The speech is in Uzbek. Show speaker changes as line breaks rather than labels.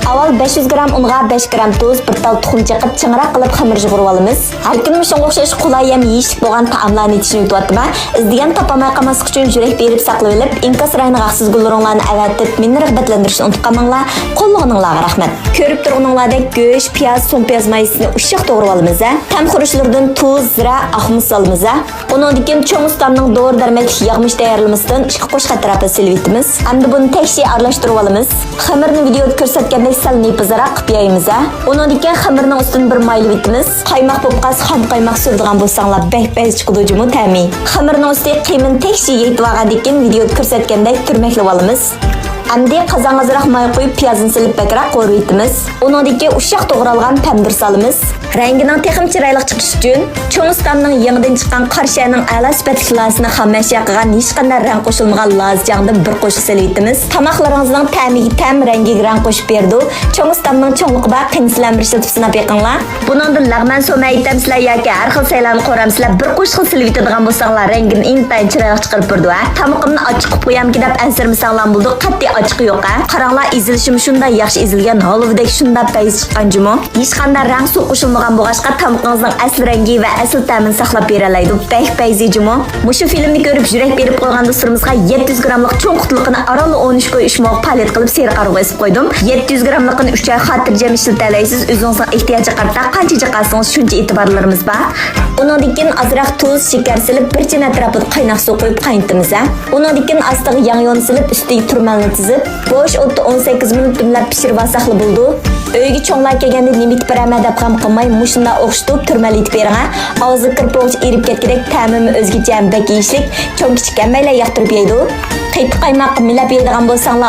Avval 500 gram unga 5 gram tuz, bir tal tuxum chaqib chingiraq qilib xamir yig'irib olamiz. Har kuni shunga o'xshash qulay ham yeyishlik bo'lgan taomlarni yetishni yutyapman. Izdegan topamay qolmaslik uchun yurak berib saqlab olib, inkas rayni g'aqsiz gullaringlarni avatib, meni rag'batlantirishni unutqanmanglar. Qo'llag'ininglarga rahmat. Ko'rib turganinglardek go'sht, piyoz, so'ng piyoz mayisini ushoq to'g'rab olamiz. Tam xurishlardan tuz, zira, ahmus solamiz. Undan keyin cho'ng ustamning dori-darmaklik yog'mish tayyorlamasdan 2 qo'shqa tarafga silvitimiz. Hamda buni tekshi aralashtirib olamiz. Xamirni videoda ko'rsatgandek sal nepizroq qilib yaymiz. Undan keyin xamirning ustidan bir mayli vitimiz. Qaymoq bo'pqas, xom qaymoq suradigan bo'lsanglar, bek-bek chiqadi jumu ta'mi. Xamirning ustiga qiymini tekshi yeyib olgandan keyin videoda ko'rsatgandek turmaklab olamiz. Endi qozonga azroq may qo'yib piyozni silib bakroq qo'riytimiz. Undan keyin ushoq to'g'ralgan tandir solamiz. Rangining texim chiroyli chiqishi uchun cho'ng ustamning yangidan chiqqan qarshaning a'lo sifatli lasini xamashya qilgan hech qanday rang qo'shilmagan lazjangdan bir qo'shib silvitimiz. Tamoqlaringizning ta'miga ta'm, rangiga rang qo'shib berdi. Cho'ng ustamning cho'ngliqida qinslantirishni sinab yiqinglar. Buningdan lag'man so'may tamsizlar yoki har xil saylarni qo'ramsizlar bir qo'shib silvitadigan bo'lsanglar rangini intayin chiroyli chiqarib berdi. Tamoqimni ochiq qilib qo'yamki deb ansirmasanglar bo'ldi. Qat'iy ochiq yo'q. Qaranglar, ezilishim shunday yaxshi ezilgan, holvidek shunday payz chiqqan jumu. Hech qanday rang suv qo'shilmagan bo'lg'achqa tamoqingizning asl rangi va asl ta'mini saqlab beralaydi. Payz jumu. Mushu filmni ko'rib yurak berib qolgan do'stlarimizga 700 gramlik cho'ng qutliqini arali 13 qo'y 3 moq palet qilib seri qarg'a esib qo'ydim. 700 gramlikini 3 oy xotirjam ishlatalaysiz. O'zingizning ehtiyojga qarata qancha jiqasangiz shuncha e'tiborlarimiz bor. Undan keyin azroq tuz, shakar silib bir chin atrofida qaynoq suv qo'yib qaynatamiz. Undan keyin astiga yong'yon silib ustiga turmalni tizib, bo'sh o'tda 18 minut dimlab pishirib olsaqli bo'ldi. Uyga cho'nglar kelganda nimit beraman deb ham qilmay, mushunda o'xshitib turmalitib bering. Og'zi kirpoq erib ketgandek ta'mimi o'zgacha ham bak yeyishlik, cho'ng kichik hammaylar yoqtirib yeydi. Qaytib qaymoq milab yeydigan bo'lsanglar